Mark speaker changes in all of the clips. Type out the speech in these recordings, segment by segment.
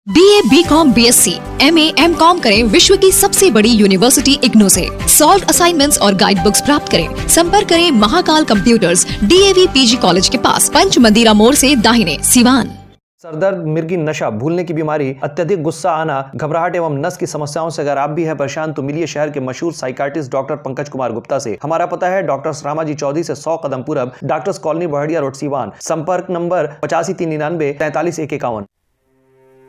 Speaker 1: BA, BCom, BSc, MA, MCom करें विश्व की सबसे बड़ी यूनिवर्सिटी इग्नू से। सॉल्व असाइनमेंट्स और गाइड बुक्स प्राप्त करें। संपर्क करें Mahakal computers, DAV PG college के पास, पंच मंदिरा मोड़ से दाहिने, सिवान।
Speaker 2: सरदर्द, मिर्गी, नशा, भूलने की बीमारी, अत्यधिक गुस्सा आना, घबराहट एवं नस की समस्याओं से अगर आप भी हैं परेशान तो मिलिए शहर के मशहूर साइकाट्रिस्ट डॉक्टर पंकज कुमार गुप्ता से। हमारा पता है डॉक्टर रामाजी चौधरी से 100 कदम पूरब, doctors colony Bahadiya road, Siwan. संपर्क नंबर 85 399 43 151।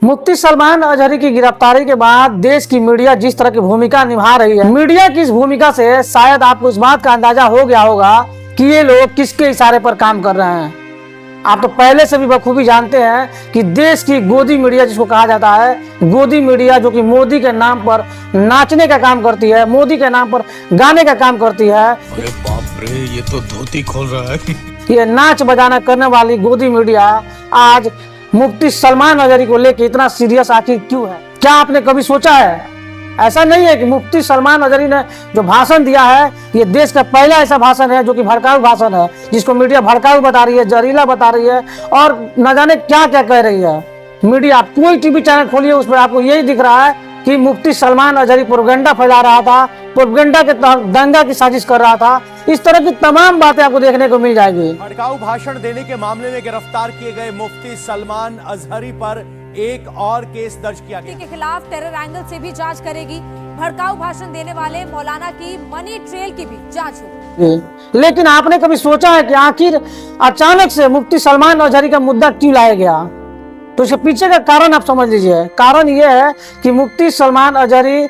Speaker 3: मुफ्ती सलमान अजहरी की गिरफ्तारी के बाद देश की मीडिया जिस तरह की भूमिका निभा रही है, मीडिया की इस भूमिका से शायद आपको इस बात का अंदाजा हो गया होगा कि ये लोग किसके इशारे पर काम कर रहे हैं। आप तो पहले से भी बखूबी जानते हैं कि देश की गोदी मीडिया जिसको कहा जाता है, गोदी मीडिया जो कि मोदी के नाम पर नाचने का काम करती है, मोदी के नाम पर गाने का काम करती है।
Speaker 4: अरे बाप रे, ये तो धोती खोल रहा है।
Speaker 3: ये नाच बजाना करने वाली गोदी मीडिया आज मुफ्ती सलमान अजहरी को लेकर इतना सीरियस आखिर क्यों है? क्या आपने कभी सोचा है? ऐसा नहीं है कि मुफ्ती सलमान अजहरी ने जो भाषण दिया है ये देश का पहला ऐसा भाषण है जो कि भड़काऊ भाषण है, जिसको मीडिया भड़काऊ बता रही है, जहरीला बता रही है और न जाने क्या क्या कह रही है। मीडिया कोई टीवी चैनल खोलिए उस पर आपको यही दिख रहा है कि मुफ्ती सलमान अजहरी प्रोपेगेंडा फैला रहा था, प्रोपेगेंडा के तहत दंगा की साजिश कर रहा था। इस तरह की तमाम बातें आपको देखने को मिल जाएगी।
Speaker 5: भड़काऊ भाषण देने के मामले में गिरफ्तार किए गए मुफ्ती सलमान अजहरी पर एक और केस दर्ज किया गया।
Speaker 6: के खिलाफ टेरर एंगल से भी जांच करेगी। भड़काऊ भाषण देने वाले मौलाना की मनी ट्रेल की भी जांच होगी।
Speaker 3: लेकिन आपने कभी सोचा है कि आखिर अचानक से मुफ्ती सलमान अजहरी का मुद्दा क्यों लाया गया? तो इसके पीछे का कारण आप समझ लीजिए। कारण यह है कि मुफ्ती सलमान अजहरी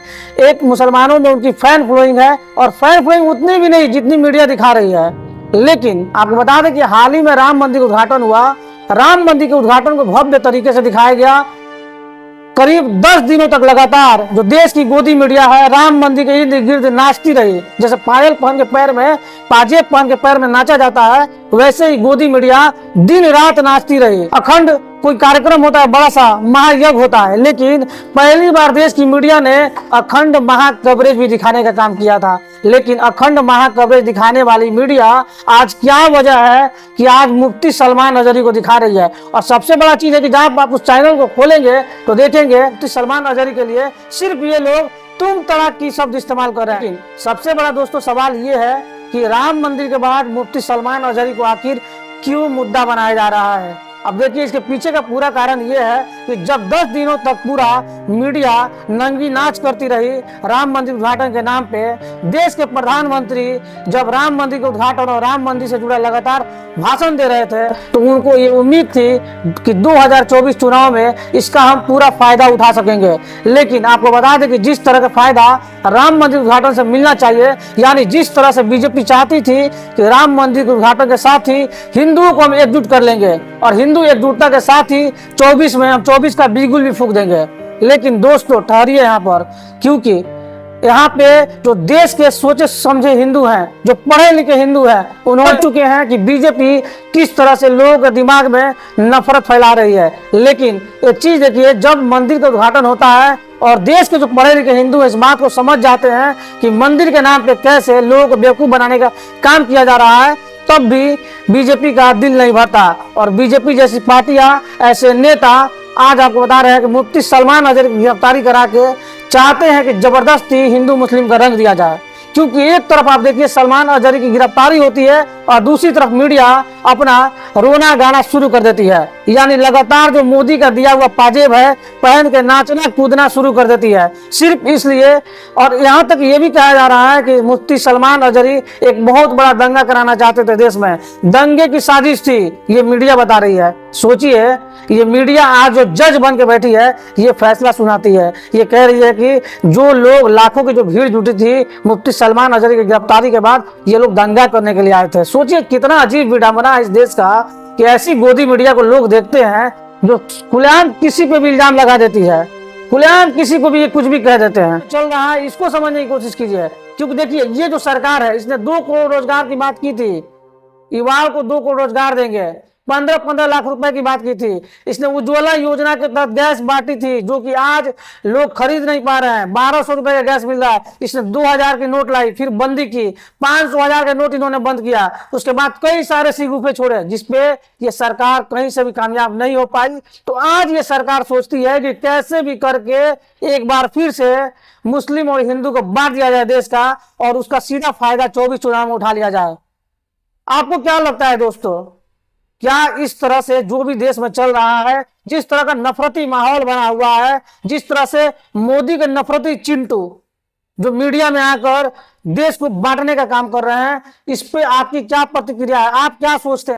Speaker 3: एक मुसलमानों में उनकी फैन फॉलोइंग है और फैन फॉलोइंग उतनी भी नहीं जितनी मीडिया दिखा रही है। लेकिन आपको बता दें कि हाल ही में राम मंदिर का उद्घाटन हुआ। राम मंदिर के उद्घाटन को भव्य तरीके से दिखाया गया। करीब 10 दिनों तक लगातार जो देश की गोदी मीडिया है राम मंदिर के इर्द गिर्द नाचती रही। जैसे पायल पहन के पैर में, पाजेब पहन के पैर में नाचा जाता है, वैसे ही गोदी मीडिया दिन रात नाचती रही। अखंड कोई कार्यक्रम होता है, बड़ा सा महायज्ञ होता है, लेकिन पहली बार देश की मीडिया ने अखंड महा कवरेज भी दिखाने का काम किया था। लेकिन अखंड महा कवरेज दिखाने वाली मीडिया आज क्या वजह है कि आज मुफ्ती सलमान अजहरी को दिखा रही है? और सबसे बड़ा चीज है कि जब आप उस चैनल को खोलेंगे तो देखेंगे मुफ्ती सलमान अजहरी के लिए सिर्फ ये लोग तुम तड़ाक की शब्द इस्तेमाल कर रहे हैं। लेकिन सबसे बड़ा दोस्तों सवाल ये है कि राम मंदिर के बाद मुफ्ती सलमान अजहरी को आखिर क्यों मुद्दा बनाया जा रहा है? अब देखिए इसके पीछे का पूरा कारण ये है कि जब 10 दिनों तक पूरा मीडिया नंगी नाच करती रही राम मंदिर उद्घाटन के नाम पे, देश के प्रधानमंत्री जब राम मंदिर के उद्घाटन और राम मंदिर से जुड़ा लगातार भाषण दे रहे थे तो उनको ये उम्मीद थी कि 2024 चुनाव में इसका हम पूरा फायदा उठा सकेंगे। लेकिन आपको बता दें कि जिस तरह का फायदा राम मंदिर उद्घाटन से मिलना चाहिए, यानी जिस तरह से बीजेपी चाहती थी कि राम मंदिर के उद्घाटन के साथ ही हिंदुओं को हम एकजुट कर लेंगे और हिंदू एकजुटता के साथ ही 24 में हम 24 का बिगुल भी फूंक देंगे। लेकिन दोस्तों ठहरिए यहाँ पर, क्योंकि यहाँ पे जो देश के सोचे समझे हिंदू हैं, जो पढ़े लिखे हिंदू हैं, उन्होंने चुके हैं कि बीजेपी किस तरह से लोगों के दिमाग में नफरत फैला रही है। लेकिन एक चीज देखिए, जब मंदिर का उद्घाटन होता है और देश के जो पढ़े लिखे हिंदू इस बात को समझ जाते हैं कि मंदिर के नाम पे कैसे लोगों को बेवकूफ बनाने का काम किया जा रहा है, तब भी बीजेपी का दिल नहीं भरता। और बीजेपी जैसी पार्टियां, ऐसे नेता आज आपको बता रहे हैं कि मुफ्ती सलमान अजहरी की गिरफ्तारी करा के चाहते हैं कि जबरदस्ती हिंदू मुस्लिम का रंग दिया जाए। क्योंकि एक तरफ आप देखिए सलमान अजहरी की गिरफ्तारी होती है और दूसरी तरफ मीडिया अपना रोना गाना शुरू कर देती है। यानी लगातार जो मोदी का दिया हुआ पाजेब है पहन के नाचना कूदना शुरू कर देती है, सिर्फ इसलिए। और यहाँ तक ये भी कहा जा रहा है कि मुफ्ती सलमान अजहरी एक बहुत बड़ा दंगा कराना चाहते थे देश में, दंगे की साजिश थी, ये मीडिया बता रही है। सोचिए, ये मीडिया आज जो जज बन के बैठी है ये फैसला सुनाती है। ये कह रही है कि जो लोग, लाखों की जो भीड़ जुटी थी मुफ्ती सलमान अजहरी की गिरफ्तारी के बाद, ये लोग दंगा करने के लिए आए थे। सोचिए कितना अजीब विडंबना है इस देश का कि ऐसी गोदी मीडिया को लोग देखते हैं जो खुलेआम किसी पे भी इल्जाम लगा देती है, खुलेआम किसी को भी ये कुछ भी कह देते हैं। चल रहा है, इसको समझने की कोशिश कीजिए। क्योंकि देखिए ये जो सरकार है इसने 2 करोड़ रोजगार की बात की थी, युवाओं को 2 करोड़ रोजगार देंगे, 15-15 लाख रुपए की बात की थी। इसने उज्ज्वला योजना के तहत गैस बांटी थी, जो कि आज लोग खरीद नहीं पा रहे हैं। 1200 रुपए का गैस मिल रहा है। इसने 2000 की नोट लाई, फिर बंदी की, 500-1000 के नोट इन्होंने बंद किया। उसके बाद कई सारे सिगुफे छोड़े, जिसपे ये सरकार कहीं से भी कामयाब नहीं हो पाई। तो आज ये सरकार सोचती है कि कैसे भी करके एक बार फिर से मुस्लिम और हिंदू को बांट दिया जाए देश का, और उसका सीधा फायदा 24 चुनाव में उठा लिया जाए। आपको क्या लगता है दोस्तों, क्या इस तरह से जो भी देश में चल रहा है, जिस तरह का नफरती माहौल बना हुआ है, जिस तरह से मोदी के नफरती चिंटू जो मीडिया में आकर देश को बांटने का काम कर रहे हैं, इस पे आपकी क्या प्रतिक्रिया है? आप क्या सोचते हैं?